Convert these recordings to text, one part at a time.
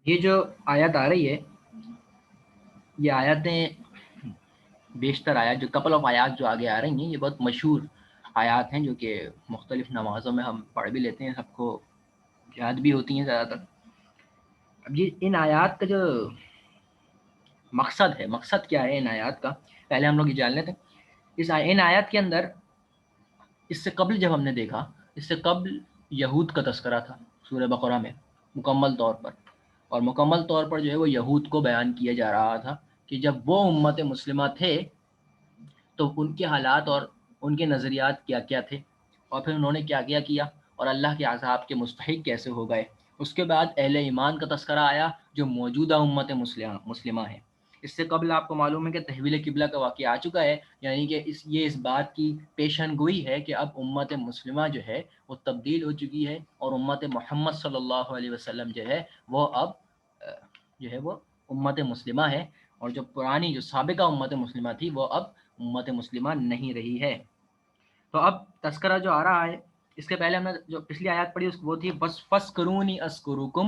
یہ جو آیت آ رہی ہے، یہ آیتیں بیشتر آیات جو کپل آف آیات جو آگے آ رہی ہیں، یہ بہت مشہور آیات ہیں جو کہ مختلف نمازوں میں ہم پڑھ بھی لیتے ہیں، سب کو یاد بھی ہوتی ہیں زیادہ تر۔ اب یہ ان آیات کا جو مقصد ہے، مقصد کیا ہے ان آیات کا، پہلے ہم لوگ یہ جان لیتے ہیں۔ ان آیات کے اندر اس سے قبل جب ہم نے دیکھا، اس سے قبل یہود کا تذکرہ تھا سورہ بقرہ میں مکمل طور پر، اور مکمل طور پر جو ہے وہ یہود کو بیان کیا جا رہا تھا کہ جب وہ امت مسلمہ تھے تو ان کے حالات اور ان کے نظریات کیا کیا تھے، اور پھر انہوں نے کیا کیا کیا، اور اللہ کے عذاب کے مستحق کیسے ہو گئے۔ اس کے بعد اہل ایمان کا تذکرہ آیا جو موجودہ امت مسلمہ ہے۔ اس سے قبل آپ کو معلوم ہے کہ تحویل قبلہ کا واقعہ آ چکا ہے، یعنی کہ یہ اس بات کی پیشن گوئی ہے کہ اب امت مسلمہ جو ہے وہ تبدیل ہو چکی ہے، اور امت محمد صلی اللہ علیہ وسلم جو ہے وہ اب جو ہے وہ امت مسلمہ ہے، اور جو پرانی جو سابقہ امت مسلمہ تھی وہ اب امت مسلمہ نہیں رہی ہے۔ تو اب تذکرہ جو آ رہا ہے، اس کے پہلے ہم نے جو پچھلی آیات پڑھی وہ تھی بس فَاسْكُرُونِي أَذْكُرُكُمْ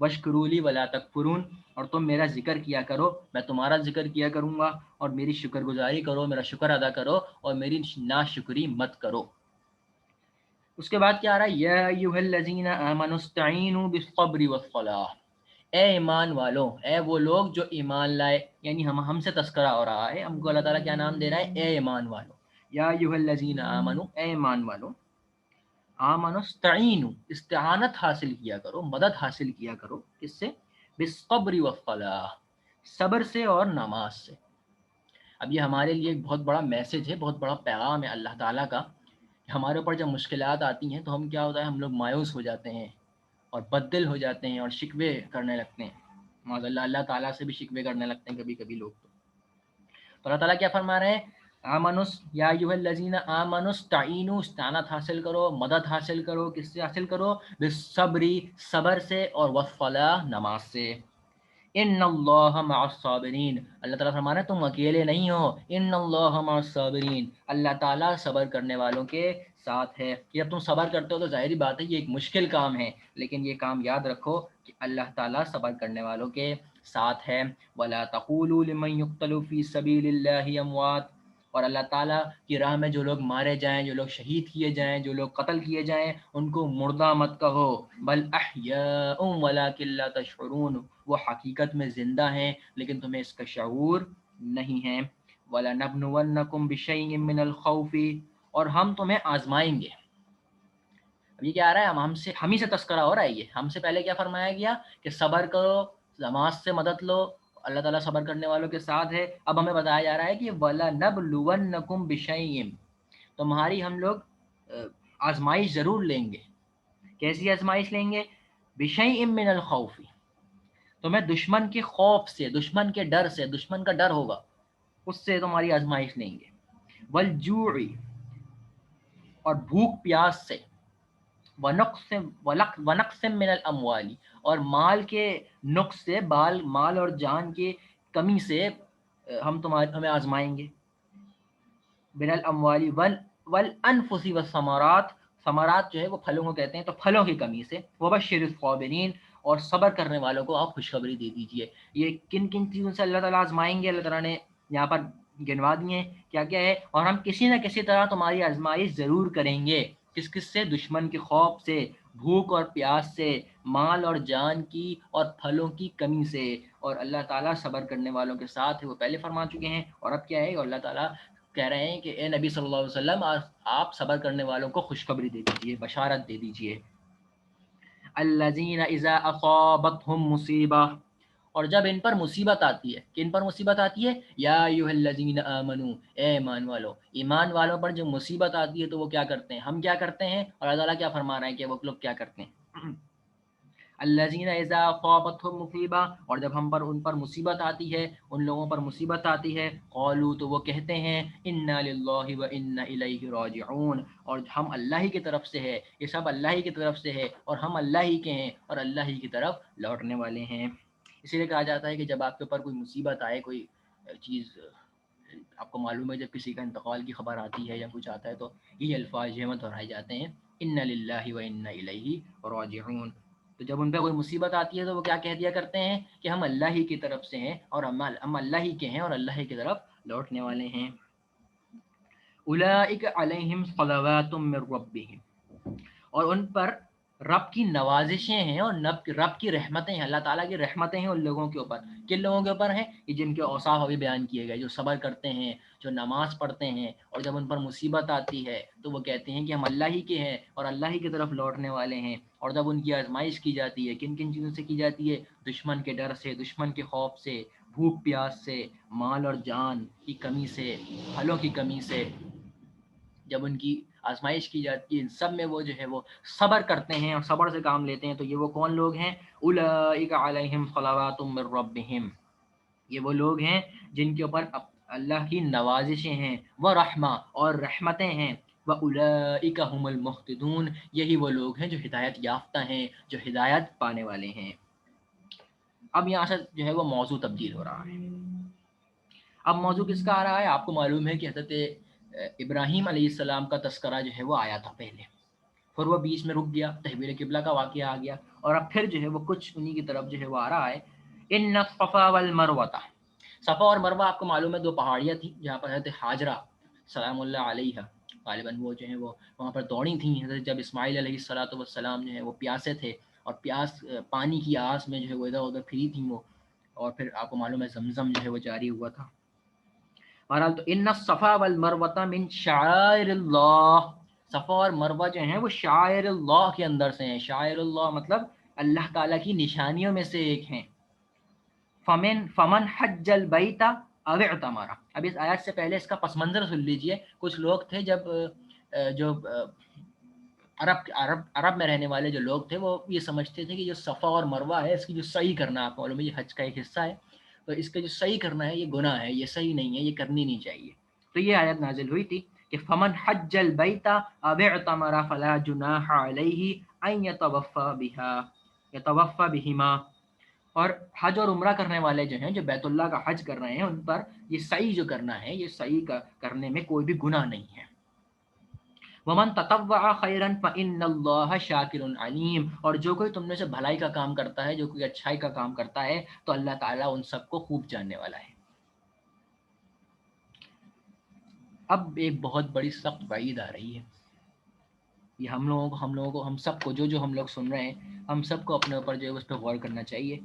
وَاشْكُرُوا لِي وَلَا تَكْفُرُونَ، اور تم میرا ذکر کیا کرو، میں تمہارا ذکر کیا کروں گا، اور میری شکر گزاری کرو، میرا شکر ادا کرو، اور میری ناشکری مت کرو۔ اس کے بعد کیا آ رہا ہے، یا ایھا الذین آمنوا استعینوا بالصبر والصلاۃ، اے ایمان والو، اے وہ لوگ جو ایمان لائے، یعنی ہم سے تذکرہ ہو رہا ہے، ہم کو اللہ تعالیٰ کیا نام دے رہا ہے، اے ایمان والو، یا ایھا الذین آمنوا، اے ایمان والو، آمنوا استعینوا، استعانت حاصل کیا کرو، مدد حاصل کیا کرو، کس سے، بالصبر والصلاۃ، صبر سے اور نماز سے۔ اب یہ ہمارے لیے ایک بہت بڑا میسج ہے، بہت بڑا پیغام ہے اللہ تعالیٰ کا، کہ ہمارے اوپر جب مشکلات آتی ہیں تو ہم کیا ہوتا ہے، ہم لوگ مایوس ہو جاتے ہیں اور بددل ہو جاتے ہیں اور شکوے کرنے لگتے ہیں، معاذ اللہ اللہ تعالیٰ سے بھی شکوے کرنے لگتے ہیں کبھی کبھی لوگ۔ تو اللہ تعالیٰ کیا فرما رہے ہیں، آمنس یا ایھا الذین آمنوا استعینوا، استعانت حاصل کرو، مدد حاصل کرو، کس سے حاصل کرو، بالصبر، صبر سے، اور والصلاۃ، نماز سے۔ ان اللہ مع الصابرین، اللہ تعالیٰ فرما رہے ہیں تم اکیلے نہیں ہو، ان اللہ مع الصابرین، اللہ تعالیٰ صبر کرنے والوں کے ساتھ ہے۔ کہ جب تم صبر کرتے ہو تو ظاہری بات ہے یہ ایک مشکل کام ہے، لیکن یہ کام یاد رکھو کہ اللہ تعالیٰ صبر کرنے والوں کے ساتھ ہے۔ ولا تقولوا لمن يقتل في سبيل الله اموات، اور اللہ تعالیٰ کی راہ میں جو لوگ مارے جائیں، جو لوگ شہید کیے جائیں، جو لوگ قتل کیے جائیں، ان کو مردہ مت کہو، بل احیاء ولکن لا تشعرون، وہ حقیقت میں زندہ ہیں لیکن تمہیں اس کا شعور نہیں ہے۔ وَلَنَبْلُوَنَّكُمْ بِشَيْءٍ مِّنَ الْخَوْفِ، اور ہم تمہیں آزمائیں گے۔ اب یہ کیا آ رہا ہے، ہم ہی سے تذکرہ ہو رہا ہے، یہ ہم سے پہلے کیا فرمایا گیا کہ صبر کرو، نماز سے مدد لو، اللہ تعالیٰ صبر کرنے والوں کے ساتھ ہے۔ اب ہمیں بتایا جا رہا ہے کہ وَلَنَبْلُوَنَّكُمْ بِشَيْءٍ، تمہاری ہم لوگ آزمائش ضرور لیں گے۔ کیسی آزمائش لیں گے، بِشَيْءٍ مِّنَ الْخَوْفِ، تمہیں دشمن کے خوف سے، دشمن کے ڈر سے، دشمن کا ڈر ہوگا اس سے تمہاری آزمائش لیں گے، والجوع، اور بھوک پیاس سے، ونقص من الاموال، اور مال کے نقص سے، مال اور جان کی کمی سے ہمیں آزمائیں گے، من الاموال والانفس والثمرات، ثمرات جو ہے وہ پھلوں کو کہتے ہیں، تو پھلوں کی کمی سے، وبشر الصابرین، اور صبر کرنے والوں کو آپ خوشخبری دے دیجئے۔ یہ کن کن چیزوں سے اللہ تعالیٰ آزمائیں گے، اللہ تعالیٰ نے یہاں پر گنوا دیے ہیں کیا کیا ہے، اور ہم کسی نہ کسی طرح تمہاری آزمائش ضرور کریں گے، کس سے، دشمن کے خوف سے، بھوک اور پیاس سے، مال اور جان کی اور پھلوں کی کمی سے، اور اللہ تعالیٰ صبر کرنے والوں کے ساتھ ہے، وہ پہلے فرما چکے ہیں، اور اب کیا ہے، اور اللہ تعالیٰ کہہ رہے ہیں کہ اے نبی صلی اللہ علیہ وسلم، آپ صبر کرنے والوں کو خوشخبری دے دیجئے، بشارت دے دیجئے۔ الذین اذا اصابتهم مصیبہ، اور جب ان پر مصیبت آتی ہے، کن پر مصیبت آتی ہے، یا ایھا الذین آمنو، اے ایمان والو، ایمان والوں پر جب مصیبت آتی ہے تو وہ کیا کرتے ہیں، ہم کیا کرتے ہیں، اور اللہ تعالیٰ کیا فرما رہے ہیں کہ وہ لوگ کیا کرتے ہیں، الذین اذا اصابتهم مصیبہ، اور جب ان پر مصیبت آتی ہے، ان لوگوں پر مصیبت آتی ہے، قالوا، تو وہ کہتے ہیں، انا للہ و انا الیہ راجعون، اور ہم اللہ ہی کی طرف سے ہے، یہ سب اللہ ہی کی طرف سے ہے، اور ہم اللہ ہی کے ہیں، اور اللہ ہی کی طرف لوٹنے والے ہیں۔ اسی لیے کہا جاتا ہے کہ جب آپ کے اوپر کوئی مصیبت آئے، کوئی چیز آپ کو معلوم ہے جب کسی کا انتقال کی خبر آتی ہے یا کچھ آتا ہے تو یہ الفاظ جو ہے دہرائے جاتے ہیں، ان للہ و انا الیہ راجعون۔ تو جب ان پہ کوئی مصیبت آتی ہے تو وہ کیا کہہ دیا کرتے ہیں کہ ہم اللہ ہی کی طرف سے ہیں اور ہم اللہ ہی کے ہیں اور اللہ ہی کی طرف لوٹنے والے ہیں۔ اولئک علیہم صلوات من ربہم، اور ان پر رب کی نوازشیں ہیں اور رب کی رحمتیں ہیں، اللہ تعالیٰ کی رحمتیں ہیں ان لوگوں کے اوپر۔ کن لوگوں کے اوپر ہیں؟ کہ جن کے اوصاف ابھی بیان کیے گئے، جو صبر کرتے ہیں، جو نماز پڑھتے ہیں، اور جب ان پر مصیبت آتی ہے تو وہ کہتے ہیں کہ ہم اللہ ہی کے ہیں اور اللہ ہی کی طرف لوٹنے والے ہیں۔ اور جب ان کی آزمائش کی جاتی ہے، کن کن چیزوں سے کی جاتی ہے؟ دشمن کے ڈر سے، دشمن کے خوف سے، بھوک پیاس سے، مال اور جان کی کمی سے، پھلوں کی کمی سے، جب ان کی آزمائش کی جاتی ہے، ان سب میں وہ جو ہے وہ صبر کرتے ہیں اور صبر سے کام لیتے ہیں۔ تو یہ وہ کون لوگ ہیں؟ اولئک علیہم صلوات من ربہم، یہ وہ لوگ ہیں جن کے اوپر اللہ کی نوازشیں ہیں، وہ رحمہ اور رحمتیں ہیں، وَأُولَئِكَ هُمُ الْمُهْتَدُونَ، یہی وہ لوگ ہیں جو ہدایت یافتہ ہیں، جو ہدایت پانے والے ہیں۔ اب یہاں سے جو ہے وہ موضوع تبدیل ہو رہا ہے۔ اب موضوع کس کا آ رہا ہے؟ آپ کو معلوم ہے کہ حضرت ابراہیم علیہ السلام کا تذکرہ جو ہے وہ آیا تھا پہلے، پھر وہ بیچ میں رک گیا، تحویل قبلہ کا واقعہ آ گیا، اور اب پھر جو ہے وہ کچھ انہی کی طرف جو ہے وہ آ رہا ہے۔ ان الصفا والمروہ، صفا اور مروہ آپ کو معلوم ہے دو پہاڑیاں تھیں جہاں پر حضرت حاجرہ سلام اللہ علیہ غالباً وہ جو ہے وہ وہاں پر دوڑی تھیں، حضرت جب اسماعیل علیہ الصلوۃ والسلام جو ہے وہ پیاسے تھے اور پیاس پانی کی آس میں جو ہے وہ ادھر ادھر پھری تھیں وہ، اور پھر آپ کو معلوم ہے زمزم جو ہے وہ جاری ہوا تھا۔ بہرحال تو ان الصفا والمروہ من شعائر اللہ، صفا اور مروہ جو ہیں وہ شعائر اللہ کے اندر سے ہیں۔ شعائر اللہ مطلب اللہ تعالیٰ کی نشانیوں میں سے ایک ہیں۔ فمن حج البیت او اعتمر، اب اس آیت سے پہلے اس کا پس منظر سن لیجئے۔ کچھ لوگ تھے جب جو عرب میں رہنے والے جو لوگ تھے وہ یہ سمجھتے تھے کہ جو صفا اور مروہ ہے اس کی جو صحیح کرنا، آپ معلوم ہے یہ حج کا ایک حصہ ہے، تو اس کے جو صحیح کرنا ہے یہ گناہ ہے، یہ صحیح نہیں ہے، یہ کرنی نہیں چاہیے۔ تو یہ آیت نازل ہوئی تھی کہ فمن حج البیت او اعتمر فلا جناح علیہ ان یطوف بہما، اور حج اور عمرہ کرنے والے جو ہیں جو بیت اللہ کا حج کر رہے ہیں ان پر یہ سعی جو کرنا ہے، یہ سعی کرنے میں کوئی بھی گناہ نہیں ہے۔ ومن تطوع خیرا فإن اللہ شاکر علیم، اور جو کوئی تم میں سے بھلائی کا کام کرتا ہے، جو کوئی اچھائی کا کام کرتا ہے تو اللہ تعالیٰ ان سب کو خوب جاننے والا ہے۔ اب ایک بہت بڑی سخت وعید آ رہی ہے، یہ ہم سب کو جو ہم لوگ سن رہے ہیں، ہم سب کو اپنے اوپر جو ہے اس پہ غور کرنا چاہیے،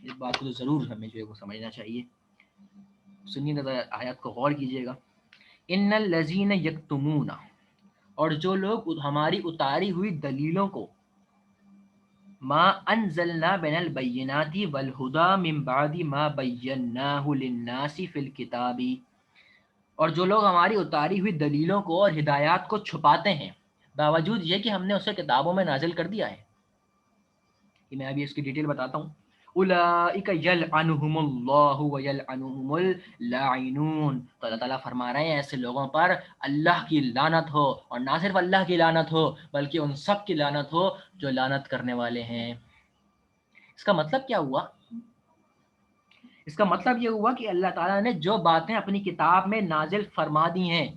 اس بات کو تو ضرور ہمیں جو ہے وہ سمجھنا چاہیے۔ سنیے ذرا آیات کو غور کیجیے گا۔ ان الذین یکتمون، اور جو لوگ ہماری اتاری ہوئی دلیلوں کو، ما انزلنا من البینات والہدی من بعد ما بیناہ للناس فی الکتاب، اور جو لوگ ہماری اتاری ہوئی دلیلوں کو اور ہدایات کو چھپاتے ہیں باوجود یہ کہ ہم نے اسے کتابوں میں نازل کر دیا ہے۔ یہ میں ابھی اس کی ڈیٹیل بتاتا ہوں۔ اولئک یلعنہم اللہ ویلعنہم اللاعنون، تو اللہ تعالیٰ فرما رہے ہیں ایسے لوگوں پر اللہ کی لعنت ہو، اور نہ صرف اللہ کی لعنت ہو بلکہ ان سب کی لعنت ہو جو لعنت کرنے والے ہیں۔ اس کا مطلب کیا ہوا؟ اس کا مطلب یہ ہوا کہ اللہ تعالیٰ نے جو باتیں اپنی کتاب میں نازل فرما دی ہیں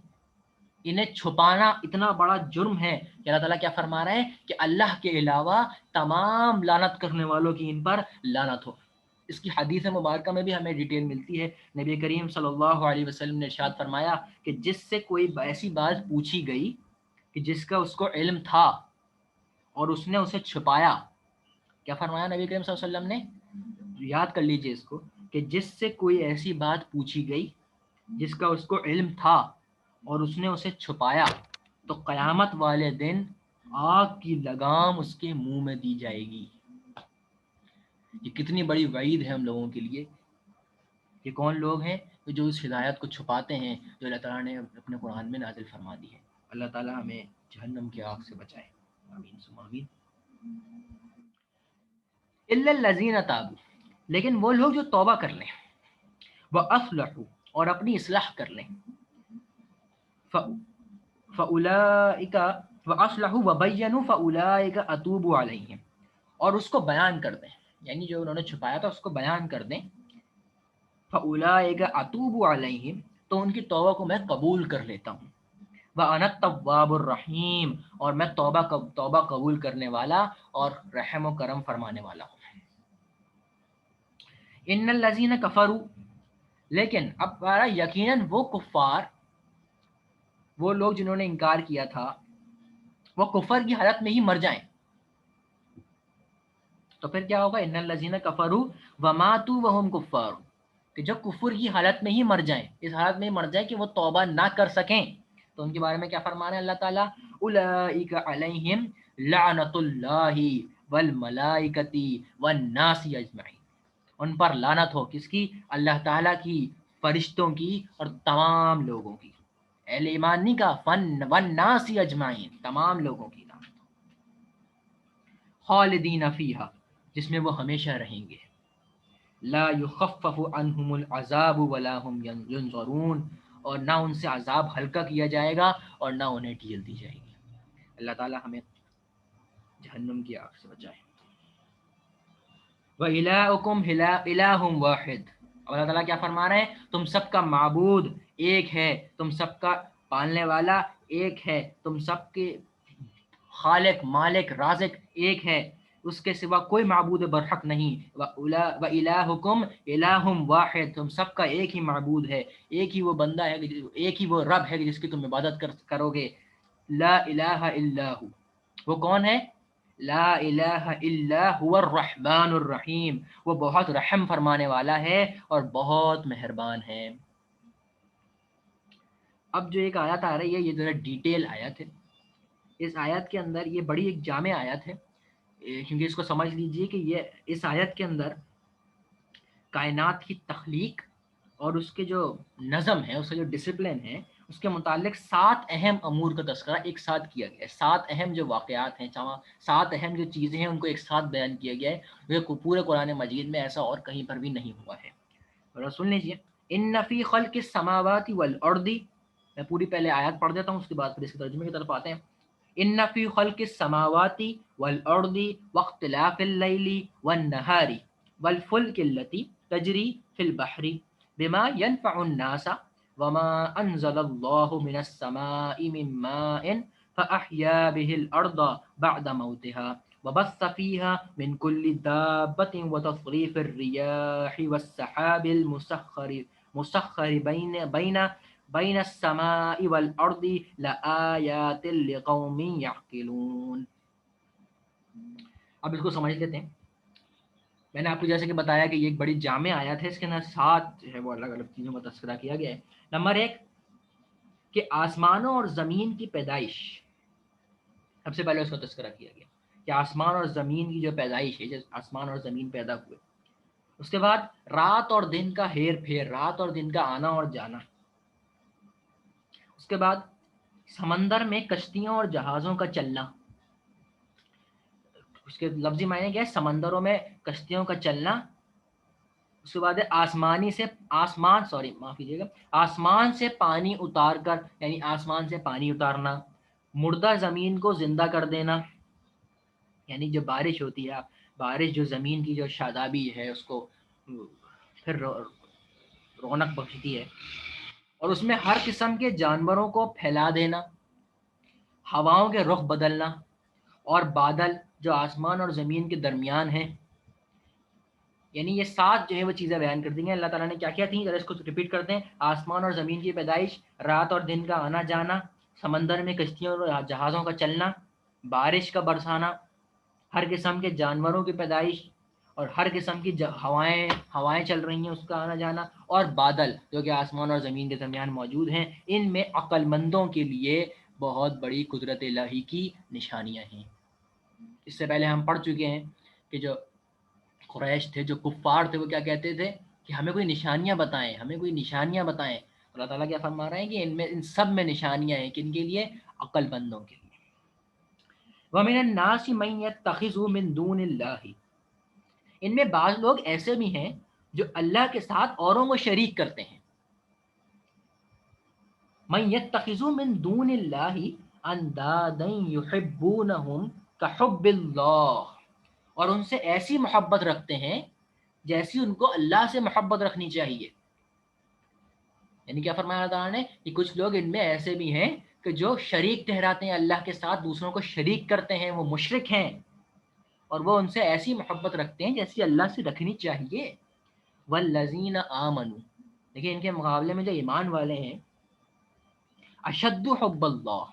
انہیں چھپانا اتنا بڑا جرم ہے کہ اللہ تعالیٰ کیا فرما رہے ہیں کہ اللہ کے علاوہ تمام لعنت کرنے والوں کی ان پر لعنت ہو۔ اس کی حدیث مبارکہ میں بھی ہمیں ڈیٹیل ملتی ہے۔ نبی کریم صلی اللہ علیہ وسلم نے ارشاد فرمایا کہ جس سے کوئی ایسی بات پوچھی گئی کہ جس کا اس کو علم تھا اور اس نے اسے چھپایا، کیا فرمایا نبی کریم صلی اللہ علیہ وسلم نے؟ یاد کر لیجئے اس کو، کہ جس سے کوئی ایسی بات پوچھی گئی جس کا اس کو علم تھا اور اس نے اسے چھپایا تو قیامت والے دن آگ کی لگام اس کے منہ میں دی جائے گی۔ یہ کتنی بڑی وعید ہے ہم لوگوں کے لیے۔ یہ کون لوگ ہیں جو اس ہدایت کو چھپاتے ہیں جو اللہ تعالیٰ نے اپنے قرآن میں نازل فرما دی ہے۔ اللہ تعالیٰ ہمیں جہنم کی آگ سے بچائے، آمین ثم آمین۔ الا الذین تابوا، لیکن وہ لوگ جو توبہ کر لیں، واصلحوا، اور اپنی اصلاح کر لیں، فاولئک واصلحوا وبینوا فاولئک اتوب علیہم، اور اس کو بیان کر دیں، یعنی جو انہوں نے چھپایا تھا اس کو بیان کر دیں، فاولئک اتوب علیہم، تو ان کی توبہ کو میں قبول کر لیتا ہوں۔ وَأَنَا التَّوَّابُ الرَّحِيمُ، اور میں توبہ قبول کرنے والا اور رحم و کرم فرمانے والا ہوں۔ ان الذین کفروا، لیکن اب یقیناً وہ کفار، وہ لوگ جنہوں نے انکار کیا تھا، وہ کفر کی حالت میں ہی مر جائیں تو پھر کیا ہوگا؟ ان الذین کفروا وماتوا وهم کفار، کہ جو کفر کی حالت میں ہی مر جائیں، اس حالت میں ہی مر جائیں کہ وہ توبہ نہ کر سکیں، تو ان کے بارے میں کیا فرما رہے ہیں اللہ تعالیٰ؟ اولئک علیہم لعنت اللہ والملائکۃ والناس اجمعین، ان پر لعنت ہو، کس کی؟ اللہ تعالیٰ کی، فرشتوں کی، اور تمام لوگوں کی، اہل ایمان نہیں کا، فن والناس اجمعین، تمام لوگوں کی لعنت، خالدین فیہا، جس میں وہ ہمیشہ رہیں گے، لا یخفف عنہم العذاب ولا هم ینظرون، اور نہ ان سے عذاب ہلکا کیا جائے گا اور نہ انہیں ڈھیل دی جائے گی۔ اللہ تعالی ہمیں جہنم کی آگ سے بچائے۔ وَإِلَٰهُكُمْ إِلَٰهٌ وَاحِدٌ، اور اللہ تعالیٰ کیا فرما رہے ہیں؟ تم سب کا معبود ایک ہے، تم سب کا پالنے والا ایک ہے، تم سب کے خالق مالک رازق ایک ہے، اس کے سوا کوئی معبود برحق نہیں۔ وَإِلَٰهُكُمْ إِلَٰهٌ وَاحِدٌ، تم سب کا ایک ہی معبود ہے، ایک ہی وہ بندہ ہے، ایک ہی وہ رب ہے جس کی تم عبادت کرو گے۔ لا الہ الا ہو، وہ کون ہے؟ لا الہ الا هو الرحمن الرحیم، وہ بہت رحم فرمانے والا ہے اور بہت مہربان ہے۔ اب جو ایک آیت آ رہی ہے، یہ ذرا ڈیٹیل آیت ہے۔ اس آیت کے اندر یہ بڑی ایک جامع آیت ہے، کیونکہ اس کو سمجھ لیجئے کہ یہ اس آیت کے اندر کائنات کی تخلیق اور اس کے جو نظم ہے، اس کا جو ڈسپلن ہے، اس کے متعلق 7 اہم امور کا تذکرہ ایک ساتھ کیا گیا ہے۔ 7 اہم جو واقعات ہیں، 7 اہم جو چیزیں ہیں، ان کو ایک ساتھ بیان کیا گیا ہے، جو پورے قرآن مجید میں ایسا اور کہیں پر بھی نہیں ہوا ہے۔ اور سن لیجیے، ان فی خلق السماوات والارض، میں پوری پہلے آیات پڑھ دیتا ہوں، اس کے بعد پھر اس کے ترجمے کی طرف آتے ہیں۔ ان فی خلق السماوات والارض واختلاف اللیل والنہار والفلک التي تجری فی البحر بما ينفع الناس وما انزل اللہ من السماء من ماء فاحیا به الارض بعد موتها وبث فيها من كل دابة وتصريف الرياح والسحاب المسخر بين السماء والارض لآیات لقوم یعقلون۔ اب اس کو سمجھ لیتے ہیں۔ میں نے آپ کو جیسے کہ بتایا کہ یہ ایک بڑی جامع آیت ہے، اس کے اندر 7 جو ہے وہ الگ الگ چیزوں کا تذکرہ کیا گیا ہے۔ نمبر 1 کہ آسمانوں اور زمین کی پیدائش، سب سے پہلے اس کا تذکرہ کیا گیا کہ آسمان اور زمین کی جو پیدائش ہے، جب آسمان اور زمین پیدا ہوئے، اس کے بعد رات اور دن کا ہیر پھیر، رات اور دن کا آنا اور جانا، اس کے بعد سمندر میں کشتیوں اور جہازوں کا چلنا، اس کے لفظی معنی کیا ہے؟ سمندروں میں کشتیوں کا چلنا۔ اس کے بعد آسمان سے پانی اتار کر، یعنی آسمان سے پانی اتارنا، مردہ زمین کو زندہ کر دینا، یعنی جو بارش ہوتی ہے، بارش جو زمین کی جو شادابی ہے اس کو پھر رونق بخشتی ہے، اور اس میں ہر قسم کے جانوروں کو پھیلا دینا، ہواؤں کے رخ بدلنا، اور بادل جو آسمان اور زمین کے درمیان ہیں، یعنی یہ 7 جو ہے وہ چیزیں بیان کر دی ہیں۔ اللہ تعالیٰ نے کیا کیا تھیں، ذرا اس کو ریپیٹ کرتے ہیں۔ آسمان اور زمین کی پیدائش، رات اور دن کا آنا جانا، سمندر میں کشتیوں اور جہازوں کا چلنا، بارش کا برسانا، ہر قسم کے جانوروں کی پیدائش، اور ہر قسم کی ہوائیں چل رہی ہیں، اس کا آنا جانا، اور بادل جو کہ آسمان اور زمین کے درمیان موجود ہیں۔ ان میں عقل مندوں کے لیے بہت بڑی قدرت الہی کی نشانیاں ہیں۔ اس سے پہلے ہم پڑھ چکے ہیں کہ جو قریش تھے، جو کفار تھے، وہ کیا کہتے تھے کہ ہمیں کوئی نشانیاں بتائیں، ہمیں کوئی نشانیاں بتائیں۔ اللہ تعالیٰ کیا فرما رہے ہیں کہ ان سب میں نشانیاں ہیں، کن کے لیے؟ عقل مندوں کے لیے۔ وَمِنَ النَّاسِ مَن يَتَّخِذُ مِن دُونِ اللَّهِ، ان میں بعض لوگ ایسے بھی ہیں جو اللہ کے ساتھ اوروں کو شریک کرتے ہیں۔ مَن يَتَّخِذُ مِن دُونِ اللَّهِ أَندَادًا يُحِبُّونَهُمْ كَحُبِّ اللَّهِ، اور ان سے ایسی محبت رکھتے ہیں جیسی ان کو اللہ سے محبت رکھنی چاہیے، یعنی کیا فرمایا اللہ تعالیٰ نے کہ کچھ لوگ ان میں ایسے بھی ہیں کہ جو شریک ٹھہراتے ہیں اللہ کے ساتھ، دوسروں کو شریک کرتے ہیں، وہ مشرک ہیں، اور وہ ان سے ایسی محبت رکھتے ہیں جیسی اللہ سے رکھنی چاہیے۔ والذین آمنوا، دیکھیں ان کے مقابلے میں جو ایمان والے ہیں، اشد حب اللہ،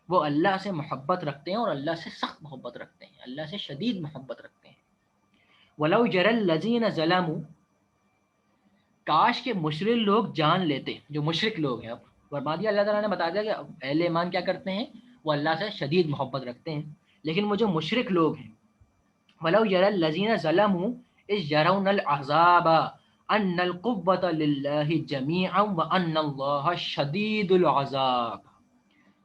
وہ اللہ سے محبت رکھتے ہیں اور اللہ سے سخت محبت رکھتے ہیں، اللہ سے شدید محبت رکھتے ہیں۔ ولو جر الذین ظلموا، کاش کے مشرک لوگ جان لیتے، جو مشرک لوگ ہیں، اب فرما دیا اللہ تعالیٰ نے، بتا دیا کہ اہل ایمان کیا کرتے ہیں، وہ اللہ سے شدید محبت رکھتے ہیں، لیکن وہ جو مشرک لوگ ہیں، ولو يرى الذين ظلموا إذ يرون العذاب أن القوة لله جميعا وأن الله شديد العذاب،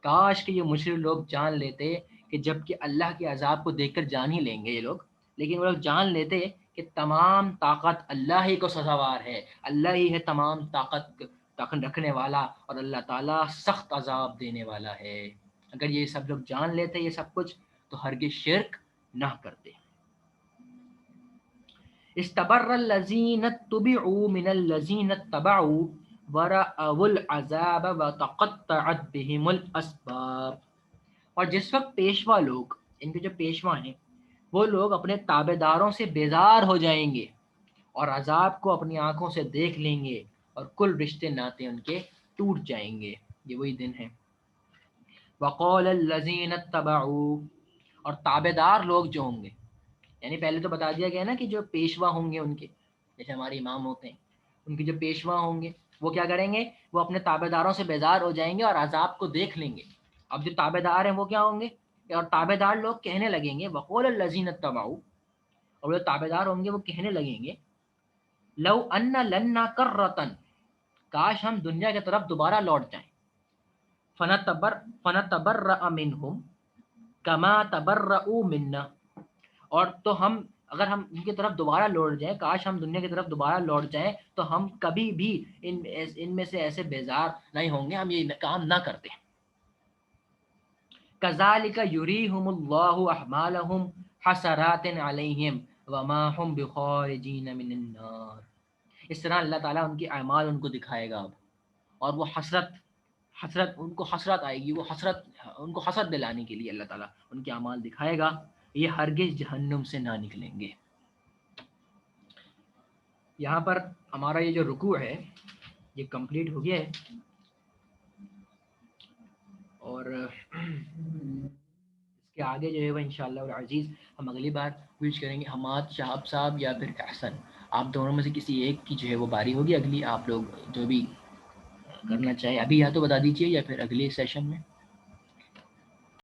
کاش کہ یہ مشرک لوگ جان لیتے کہ جب کہ اللہ کے عذاب کو دیکھ کر جان ہی لیں گے یہ لوگ، لیکن وہ لوگ جان لیتے کہ تمام طاقت اللہ ہی کو سزاوار ہے، اللہ ہی ہے تمام طاقت رکھنے والا، اور اللہ تعالیٰ سخت عذاب دینے والا ہے۔ اگر یہ سب لوگ جان لیتے یہ سب کچھ تو ہرگز شرک نہ کرتے۔ استبر الذین اتبعوا من الذین اتبعوا ورأوا العذاب وتقطعت بهم الاسباب، اور جس وقت پیشوا لوگ، ان کے جو پیشوا ہیں، وہ لوگ اپنے تابع داروں سے بیزار ہو جائیں گے اور عذاب کو اپنی آنکھوں سے دیکھ لیں گے، اور کل رشتے ناطے ان کے ٹوٹ جائیں گے۔ یہ وہی دن ہے۔ وقال الذین اتبعوا، اور تابع دار لوگ جو ہوں گے، یعنی پہلے تو بتا دیا گیا نا کہ جو پیشوا ہوں گے ان کے، جیسے ہمارے امام ہوتے ہیں، ان کے جو پیشوا ہوں گے وہ کیا کریں گے، وہ اپنے تابع داروں سے بیزار ہو جائیں گے اور عذاب کو دیکھ لیں گے۔ اب جو تابع دار ہیں وہ کیا ہوں گے، اور تابع دار لوگ کہنے لگیں گے، وقول الذین اتبعوا، اور جو تابع دار ہوں گے وہ کہنے لگیں گے، لو ان لنا کرتن، کاش ہم دنیا کی طرف دوبارہ لوٹ جائیں، فنتبرأ منہم کما تبرؤوا منا، اور تو ہم اگر ہم ان کی طرف دوبارہ لوٹ جائیں، کاش ہم دنیا کی طرف دوبارہ لوٹ جائیں تو ہم کبھی بھی ان میں سے ایسے بیزار نہیں ہوں گے، ہم یہ کام نہ کرتے۔ کذالک یریہم اللہ اعمالہم حسرات علیہم وما ہم بخارجین من النار، اس طرح اللہ تعالیٰ ان کی اعمال ان کو دکھائے گا اب، اور وہ حسرت ان کو حسرت آئے گی، وہ حسرت ان کو حسرت دلانے کے لیے اللہ تعالیٰ ان کے اعمال دکھائے گا، یہ ہرگز جہنم سے نہ نکلیں گے۔ یہاں پر ہمارا یہ جو رکوع ہے یہ کمپلیٹ ہو گیا ہے، اور اس کے آگے جو ہے وہ انشاءاللہ العزیز ہم اگلی بار کوشش کریں گے، حماد شہاب صاحب یا پھر احسن، آپ دونوں میں سے کسی ایک کی جو ہے وہ باری ہوگی، اگلی آپ لوگ جو بھی کرنا چاہے ابھی یا تو بتا دیجیے یا پھر اگلے سیشن میں۔